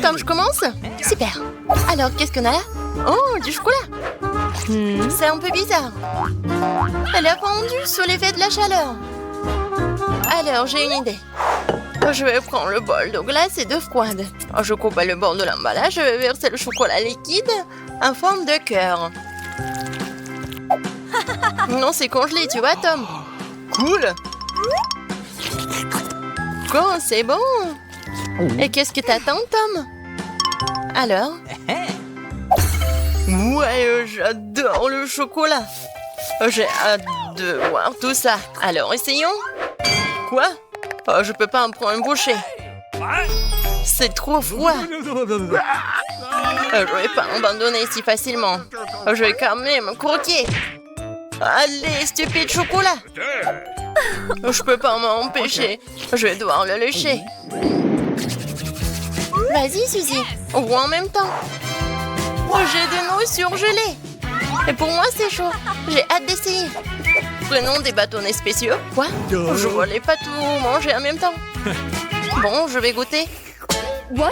Tom, je commence? Super. Alors, qu'est-ce qu'on a là? Oh, du chocolat. C'est un peu bizarre. Elle a fondu sous l'effet de la chaleur. Alors, j'ai une idée. Je vais prendre le bol d'eau glacée de froide. Je coupe le bord de l'emballage. Je vais verser le chocolat liquide en forme de cœur. Non, c'est congelé, tu vois, Tom. Cool. Quoi, c'est bon. Et qu'est-ce que t'attends, Tom? Alors? Ouais, j'adore le chocolat. J'ai hâte de voir tout ça. Alors, essayons. Quoi? Oh, je peux pas en prendre une bouchée. C'est trop froid. Je vais pas abandonner si facilement. Je vais quand même croquer. Allez, stupide chocolat. Je peux pas m'empêcher. Je vais devoir le lécher. Vas-y, Suzy. Ou en même temps. J'ai des noix surgelées. Et pour moi, c'est chaud. J'ai hâte d'essayer. Prenons des bâtonnets spéciaux. Quoi? Je voulais pas tout manger en même temps. Bon, je vais goûter. Ouais,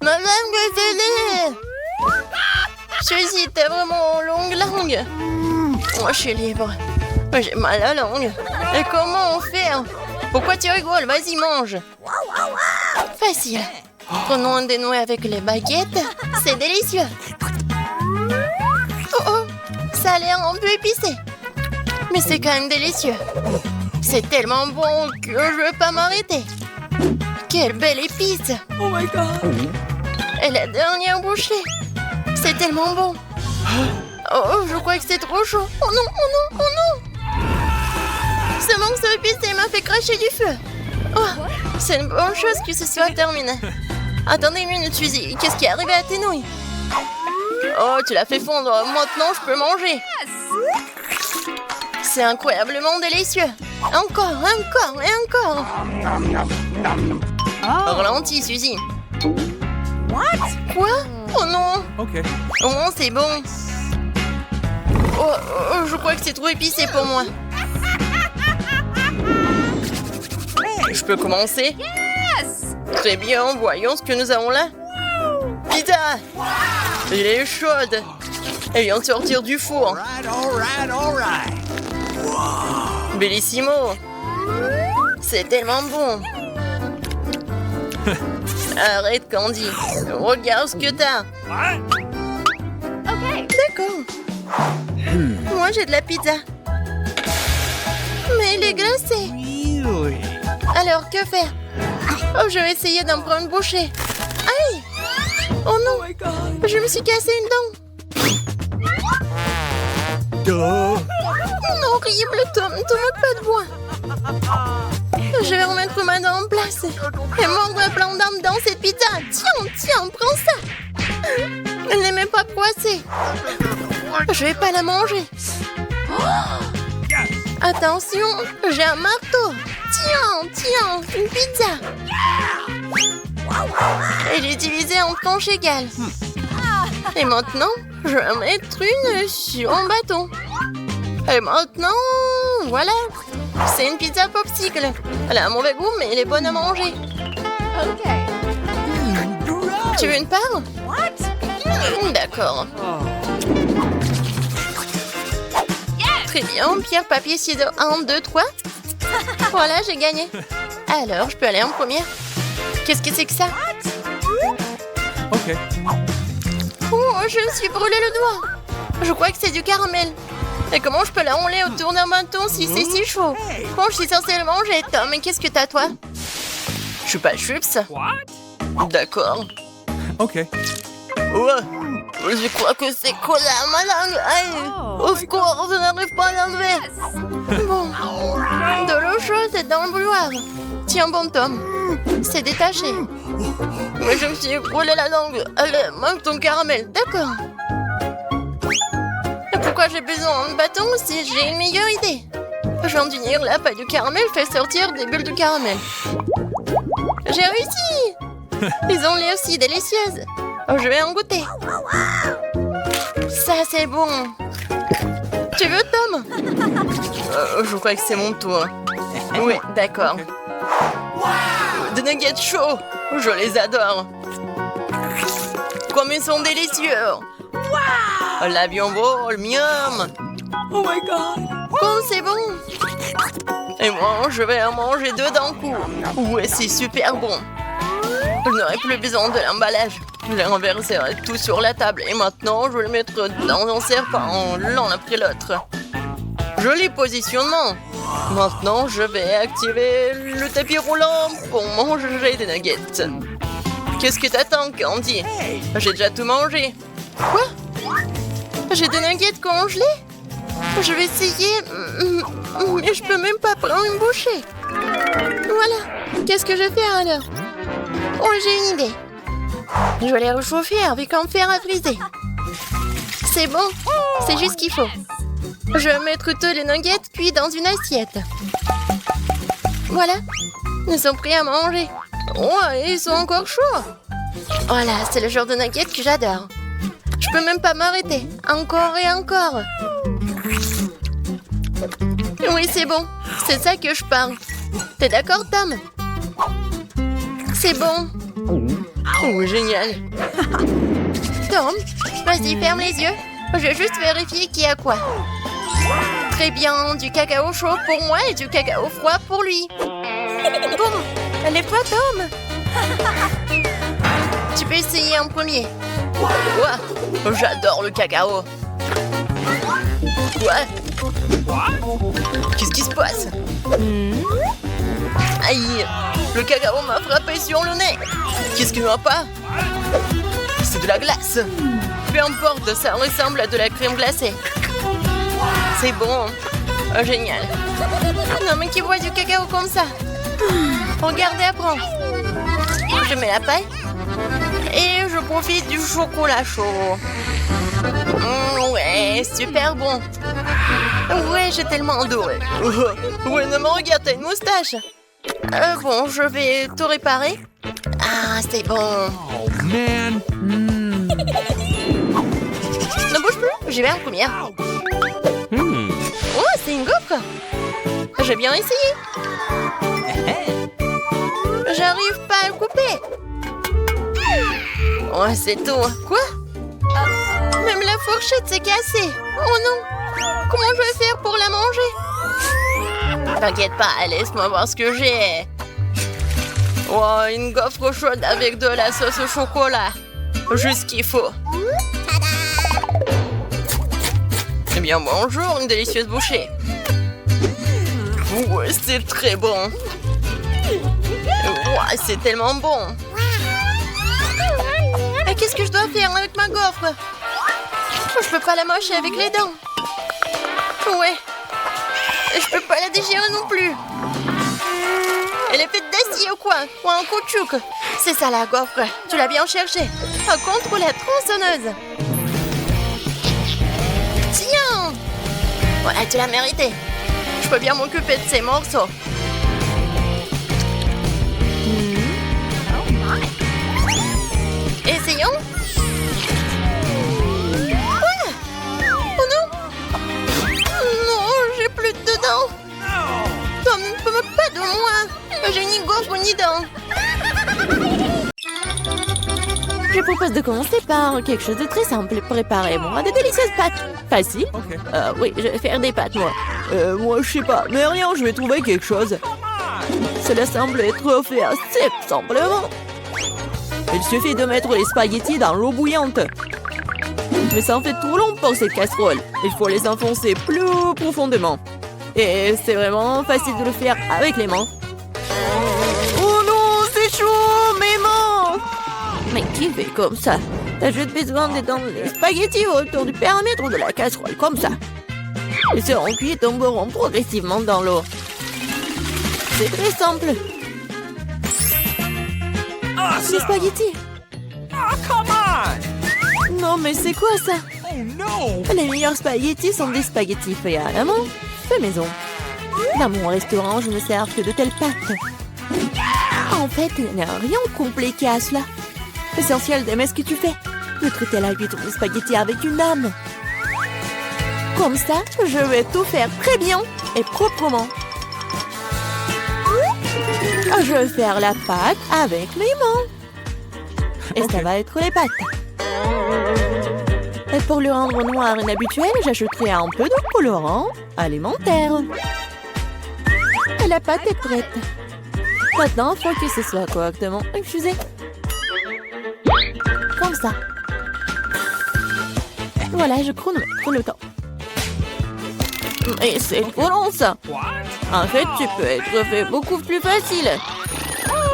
madame Gazelle. Suzy, t'as vraiment longue langue. Moi, je suis libre. J'ai mal à la langue. Et comment on fait? Pourquoi tu rigoles? Vas-y, mange. Facile. Prenons des noix avec les baguettes. C'est délicieux. Oh, ça a l'air un peu épicé. Mais c'est quand même délicieux. C'est tellement bon que je ne veux pas m'arrêter. Quelle belle épice. Oh my God. Et la dernière bouchée. C'est tellement bon. Oh, je crois que c'est trop chaud. Oh non, oh non, oh non. Ce morceau épicé m'a fait cracher du feu. Oh, c'est une bonne chose que ce soit terminé. Attendez une minute, Suzy. Qu'est-ce qui est arrivé à tes nouilles? Oh, tu l'as fait fondre. Maintenant, je peux manger. C'est incroyablement délicieux. Encore, encore et encore. Ralentis, Suzy. Quoi? Oh non. Oh, c'est bon. Oh, je crois que c'est trop épicé pour moi. Je peux commencer? Très bien, voyons ce que nous avons là. Pizza! Elle est chaude. Elle vient de sortir du four. Bellissimo. C'est tellement bon. Arrête, Candy. Regarde ce que t'as. D'accord. Moi, j'ai de la pizza. Mais elle est glacée. Alors, que faire? Oh, je vais essayer d'en prendre une bouchée. Aïe! Oh non! Je me suis cassé une dent. Non, horrible, Tom. Ne te moque pas de moi. Je vais remettre ma dent en place. Et mordre un plan d'âme dans cette pizza. Tiens, prends ça. Elle n'est même pas poissée. Je vais pas la manger. Attention, j'ai un marteau. Tiens, une pizza. Elle est divisée en tranches égales. Et maintenant, je vais mettre une sur un bâton. Et maintenant, voilà. C'est une pizza popsicle. Elle a un mauvais goût, mais elle est bonne à manger. Tu veux une part? D'accord. Très bien, pierre, papier, ciseaux. 1, 2, 3. Voilà, j'ai gagné. Alors, je peux aller en première? Qu'est-ce que c'est que ça? Oh, je me suis brûlé le doigt. Je crois que c'est du caramel. Et comment je peux la rouler autour d'un bâton si c'est si chaud? Bon, je suis censée le manger, Tom. Mais qu'est-ce que t'as, toi? Je suis pas Chups. D'accord. Okay. Ouais, je crois que c'est collé à ma langue. Aïe. Au secours, je n'arrive pas à l'enlever. Bon, de l'eau chaude, c'est dans le bouilloire. Tiens bon, Tom. C'est détaché. Mais je me suis brûlé la langue. Allez, mange ton caramel, d'accord. Et pourquoi j'ai besoin de bâton si j'ai une meilleure idée? Je viens d'unir la pâte du caramel fait sortir des bulles de caramel. J'ai réussi. Ils ont l'air si délicieuses. Je vais en goûter. Ça, c'est bon. Tu veux, Tom? Je crois que c'est mon tour. Oui, d'accord. Des nuggets chauds. Je les adore. Comme ils sont délicieux. Wow! L'avion vole, miam. Oh my god! Oh, c'est bon. Et moi, je vais en manger deux d'un coup. Ouais, c'est super bon. Je n'aurai plus besoin de l'emballage. Je les renverserai tout sur la table. Et maintenant, je vais le mettre dans un serpent, l'un après l'autre. Joli positionnement. Maintenant, je vais activer le tapis roulant pour manger des nuggets. Qu'est-ce que t'attends, Candy? J'ai déjà tout mangé. Quoi? J'ai des nuggets congelés? Je vais essayer, mais je peux même pas prendre une bouchée. Voilà. Qu'est-ce que je fais alors? Oh, j'ai une idée. Je vais les réchauffer avec un fer à friser. C'est bon. C'est juste ce qu'il faut. Je vais mettre tous les nuggets cuits dans une assiette. Voilà. Ils sont prêts à manger. Oh, ils sont encore chauds. Voilà, c'est le genre de nuggets que j'adore. Je peux même pas m'arrêter. Encore et encore. Oui, c'est bon. C'est ça que je parle. T'es d'accord, Tom? C'est bon. Oh, génial. Tom, vas-y, ferme les yeux. Je vais juste vérifier qui a quoi. Très bien, du cacao chaud pour moi et du cacao froid pour lui. Bon, elle est toi, Tom. Tu peux essayer en premier. Wow, j'adore le cacao. Quoi? Qu'est-ce qui se passe? Aïe, le cacao m'a frappé sur le nez. Qu'est-ce qu'il n'y a pas? C'est de la glace. Peu importe, ça ressemble à de la crème glacée. C'est bon. Oh, génial. Non, mais qui boit du cacao comme ça? Regardez, apprends. Je mets la paille. Et je profite du chocolat chaud. Ouais, super bon. Ouais, j'ai tellement adoré. Ouais, non, mais regarde, t'as une moustache. Bon, je vais tout réparer. Ah, c'est bon. Oh man! Ne bouge plus, j'y vais en première. Oh, c'est une gaufre. J'ai bien essayé. J'arrive pas à le couper. Oh, c'est tout. Quoi? Même la fourchette s'est cassée. Oh non. Comment je vais faire pour la manger? T'inquiète pas, laisse-moi voir ce que j'ai. Oh, une gaufre chaude avec de la sauce au chocolat. Juste ce qu'il faut. Eh bien, bonjour, une délicieuse bouchée. Ouais, c'est très bon. Ouais, c'est tellement bon. Et qu'est-ce que je dois faire avec ma gaufre? Je peux pas la mâcher avec les dents. Ouais. Et je peux pas la déchirer non plus. Elle est faite d'acier ou quoi? Ou en caoutchouc? C'est ça la gaufre. Tu l'as bien cherché. Contre la tronçonneuse. Tiens! Voilà, tu l'as mérité. Je peux bien m'occuper de ces morceaux. Essayons. Quoi? Oh non! Non, j'ai plus de dents. Tom, ne peux pas de moi. J'ai ni gaufre ni dents. Je propose de commencer par quelque chose de très simple. Préparez-moi de délicieuses pâtes. Facile? Okay. Oui, je vais faire des pâtes, moi. Moi, je sais pas, mais rien, je vais trouver quelque chose. Cela semble être fait assez simplement. Il suffit de mettre les spaghettis dans l'eau bouillante. Mais ça en fait trop long pour cette casserole. Il faut les enfoncer plus profondément. Et c'est vraiment facile de le faire avec les mains. Oh non, c'est chaud, mes mains! Mais qui fait comme ça? T'as juste besoin d'étendre les spaghettis autour du périmètre de la casserole, comme ça. Ils seront cuits et tomberont progressivement dans l'eau. C'est très simple. Les spaghettis. Oh, come on! Non, mais c'est quoi ça? Oh no! Les meilleurs spaghettis sont des spaghettis faits à la main, fait maison. Dans mon restaurant, je ne sers que de telles pâtes. En fait, il n'y a rien de compliqué à cela. L'essentiel d'aimer ce que tu fais. De traiter la huître de spaghettis avec une âme. Comme ça, je vais tout faire très bien et proprement. Je vais faire la pâte avec mes mains. Et ça va être les pâtes. Et pour le rendre noir inhabituel, j'ajouterai un peu de colorant alimentaire. Et la pâte est prête. Maintenant, il faut que ce soit correctement infusé. Comme ça. Voilà, je chronomètre le temps. Mais c'est trop long, ça. En fait, tu peux être fait beaucoup plus facile.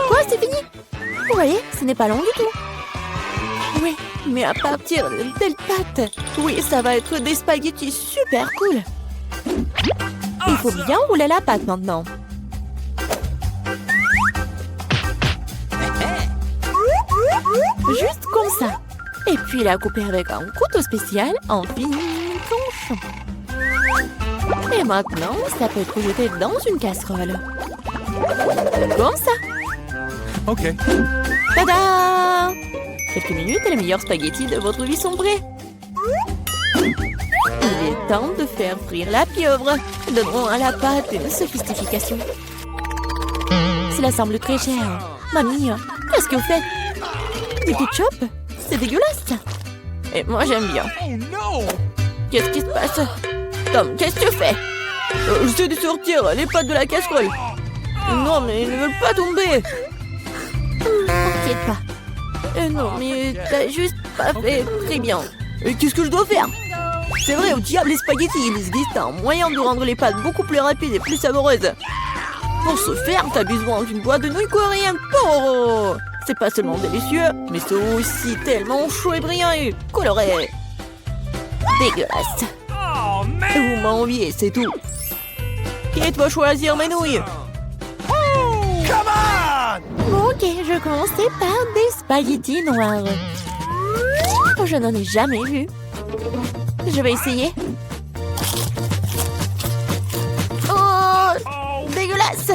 Quoi, c'est fini? Vous voyez, ce n'est pas long du tout. Oui, mais à partir de telle pâte, oui, ça va être des spaghettis super cool. Il faut bien rouler la pâte maintenant. Juste comme ça. Et puis la couper avec un couteau spécial en fines tranches. Et maintenant, ça peut être jeté dans une casserole. Comme ça. Ok. Tada! Quelques minutes et les meilleurs spaghettis de votre vie sont prêts. Il est temps de faire frire la pieuvre. Donnons à la pâte une sophistication. Cela semble très cher. Mamie, qu'est-ce que vous faites? Du ketchup? C'est dégueulasse. Et moi, j'aime bien. Oh no! Qu'est-ce qui se passe? Tom, qu'est-ce que tu fais? J'essaie de sortir les pâtes de la casserole. Non, mais ils ne veulent pas tomber. T'inquiète pas. Non, mais t'as juste pas fait très bien. Et qu'est-ce que je dois faire? C'est vrai, au diable les spaghettis, il existe un moyen de rendre les pâtes beaucoup plus rapides et plus savoureuses. Pour ce faire, t'as besoin d'une boîte de nouilles coréennes Toro. C'est pas seulement délicieux, mais c'est aussi tellement chaud et brillant et coloré. Dégueulasse. Oh man! Vous m'enviez, c'est tout. Qui doit choisir mes nouilles? Come on! Ok, je commençais par des spaghettis noirs. Je n'en ai jamais vu. Je vais essayer. Oh, dégueulasse!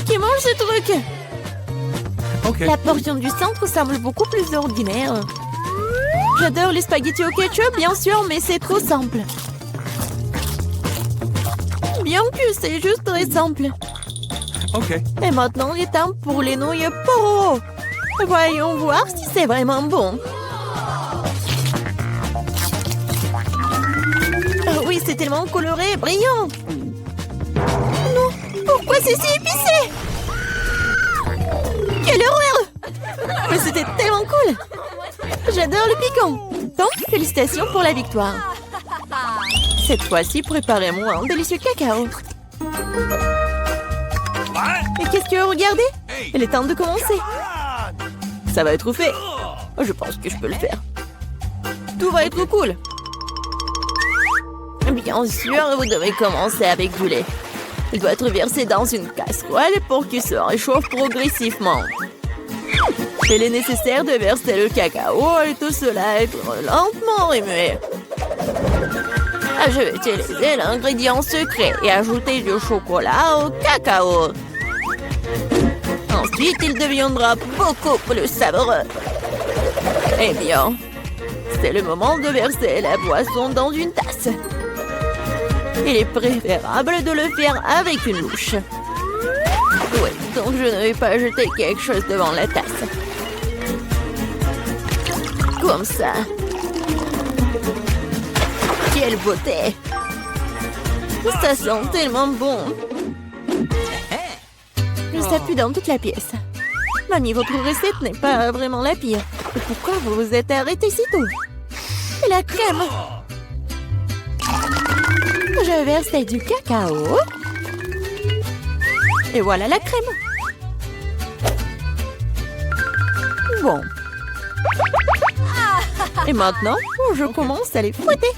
Qui mange ce truc? Ok. La portion du centre semble beaucoup plus ordinaire. J'adore les spaghettis au ketchup, bien sûr, mais c'est trop simple. Bien que c'est juste très simple. Ok. Et maintenant, il est temps pour les nouilles Poro. Voyons voir si c'est vraiment bon. Oh oui, c'est tellement coloré et brillant. Non, pourquoi c'est si épicé? Quelle horreur! Mais c'était tellement cool. J'adore le piquant. Donc, félicitations pour la victoire. Cette fois-ci, préparez-moi un délicieux cacao. Et qu'est-ce que vous regardez? Il est temps de commencer. Ça va être fait. Je pense que je peux le faire. Tout va être cool. Bien sûr, vous devez commencer avec du lait. Il doit être versé dans une casserole pour qu'il se réchauffe progressivement. Il est nécessaire de verser le cacao et tout cela être lentement remué. Je vais utiliser l'ingrédient secret et ajouter du chocolat au cacao. Ensuite, il deviendra beaucoup plus savoureux. Eh bien, c'est le moment de verser la boisson dans une tasse. Il est préférable de le faire avec une louche. Oui, donc je ne vais pas jeter quelque chose devant la tasse. Comme ça. Quelle beauté! Ça sent tellement bon. Ça pue dans toute la pièce. Mamie, votre recette n'est pas vraiment la pire. Et pourquoi vous vous êtes arrêtée si tôt? Et la crème? Je verse du cacao. Et voilà la crème. Bon. Et maintenant, je commence à les fouetter.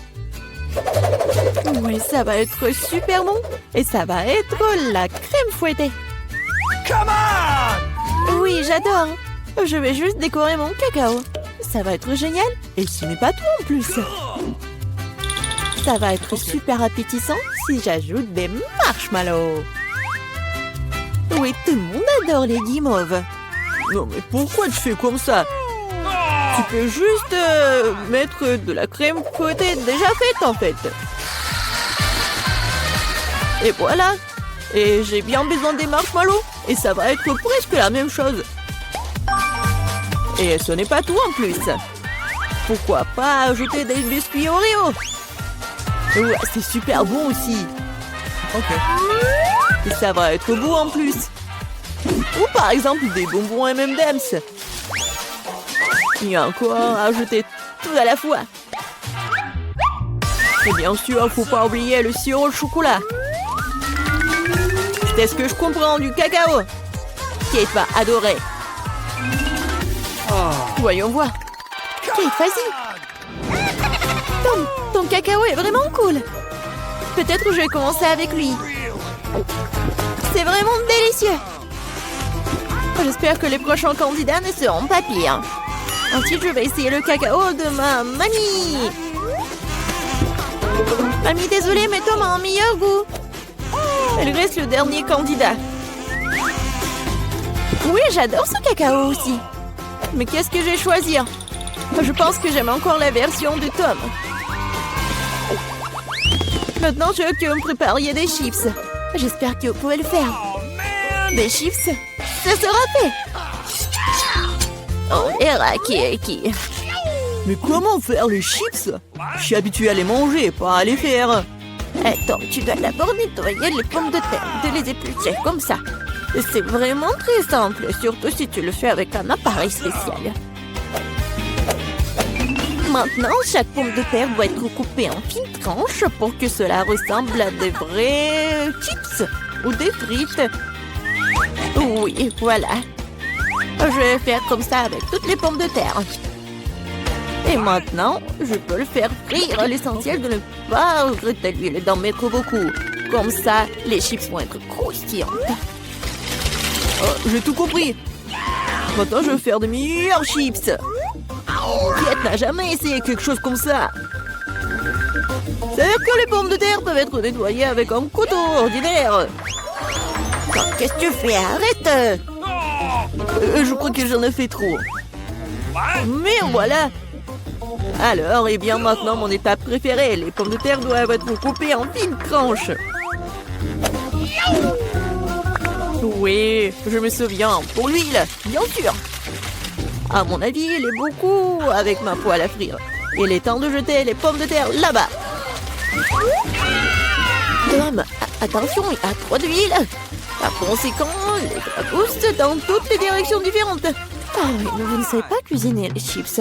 Oui, ça va être super bon. Et ça va être la crème fouettée. Come on! Oui, j'adore. Je vais juste décorer mon cacao. Ça va être génial. Et ce n'est pas tout en plus. Ça va être super appétissant si j'ajoute des marshmallows. Oui, tout le monde adore les guimauves. Non, mais pourquoi tu fais comme ça? Tu peux juste mettre de la crème fouettée déjà faite, en fait. Et voilà. Et j'ai bien besoin des marshmallows. Et ça va être presque la même chose. Et ce n'est pas tout en plus. Pourquoi pas ajouter des biscuits Oreo? Ouais, c'est super bon aussi. Okay. Et ça va être beau en plus. Ou par exemple des bonbons M&M's. Et encore ajouter tout à la fois. Et bien sûr, faut pas oublier le sirop de chocolat. C'est ce que je comprends du cacao. Kate va adorer. Voyons voir. Kate, vas-y. Ton cacao est vraiment cool. Peut-être que je vais commencer avec lui. C'est vraiment délicieux. J'espère que les prochains candidats ne seront pas pires. Ensuite, je vais essayer le cacao de ma mamie. Mamie, désolée, mais Tom a un meilleur goût. Elle reste le dernier candidat. Oui, j'adore ce cacao aussi. Mais qu'est-ce que je vais choisir? Je pense que j'aime encore la version de Tom. Maintenant, je veux que vous me prépariez des chips. J'espère que vous pouvez le faire. Des chips, ça sera fait. On verra qui est qui. Mais comment faire les chips? Je suis habituée à les manger, pas à les faire. Attends, tu dois d'abord nettoyer les pommes de terre, de les éplucher comme ça. C'est vraiment très simple, surtout si tu le fais avec un appareil spécial. Maintenant, chaque pomme de terre doit être coupée en fines tranches pour que cela ressemble à des vrais chips ou des frites. Oui, voilà. Je vais faire comme ça avec toutes les pommes de terre. Et maintenant, je peux le faire frire. L'essentiel de ne pas regretter l'huile et d'en mettre beaucoup. Comme ça, les chips vont être croustillantes. Oh, j'ai tout compris. Maintenant, je vais faire de meilleurs chips. Kate n'a jamais essayé quelque chose comme ça. C'est-à-dire que les pommes de terre peuvent être nettoyées avec un couteau ordinaire. Qu'est-ce que tu fais? Arrête! Je crois que j'en ai fait trop. Mais voilà. Alors, et bien maintenant, mon étape préférée. Les pommes de terre doivent être coupées en fines tranches. Oui, je me souviens. Pour l'huile, bien sûr. À mon avis, il est beaucoup avec ma poêle à frire. Il est temps de jeter les pommes de terre là-bas. Tom, attention, il y a trop d'huile. Par conséquent, les poussent dans toutes les directions différentes. Ah oui, mais vous ne savez pas cuisiner les chips.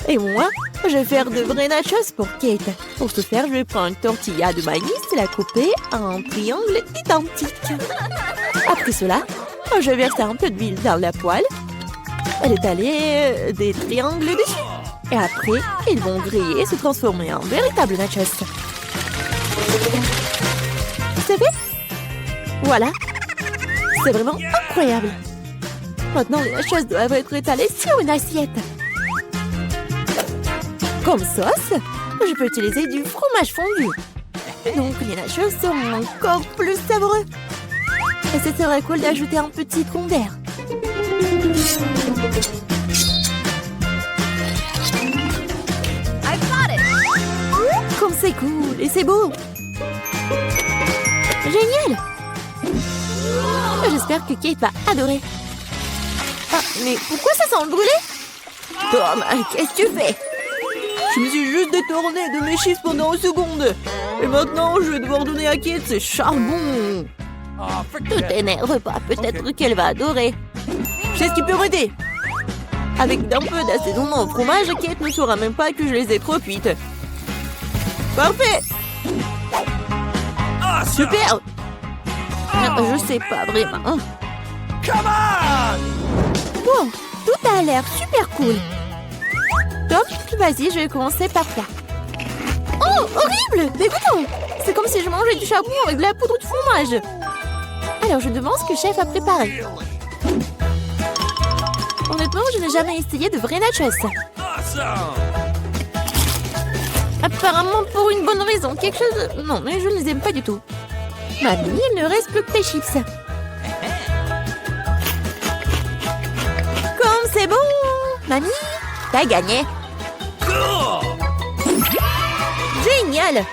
Et moi, je vais faire de vrais nachos pour Kate. Pour ce faire, je vais prendre une tortilla de maïs et la couper en triangles identiques. Après cela, je vais verser un peu d'huile dans la poêle et étaler des triangles dessus. Et après, ils vont griller et se transformer en véritables nachos. Vous savez? Voilà. C'est vraiment incroyable. Maintenant, les nachos doivent être étalés sur une assiette. Comme sauce, je peux utiliser du fromage fondu. Donc, les nachos seront encore plus savoureux. Et ce serait cool d'ajouter un petit citron vert. Comme c'est cool et c'est beau. Génial. J'espère que Kate va adorer. Ah, mais pourquoi ça sent le brûlé? Tom, qu'est-ce que tu fais? Je me suis juste détournée de mes chips pendant une seconde. Et maintenant, je vais devoir donner à Kate ses charbons. Ne t'énerve pas, peut-être qu'elle va adorer. Je sais ce qui peut m'aider. Avec d'un peu d'assaisonnement au fromage, Kate ne saura même pas que je les ai trop cuites. Parfait. Super. Je sais pas vraiment. Bon, tout a l'air super cool. Tom, vas-y, je vais commencer par toi. Oh, horrible! Dégoûtant! C'est comme si je mangeais du charbon avec de la poudre de fromage. Alors, je demande ce que chef a préparé. Honnêtement, je n'ai jamais essayé de vrais nachos. Apparemment pour une bonne raison. Quelque chose... Non, mais je ne les aime pas du tout. Mamie, il ne reste plus que tes chips. Comme c'est bon! Mamie, t'as gagné. Génial!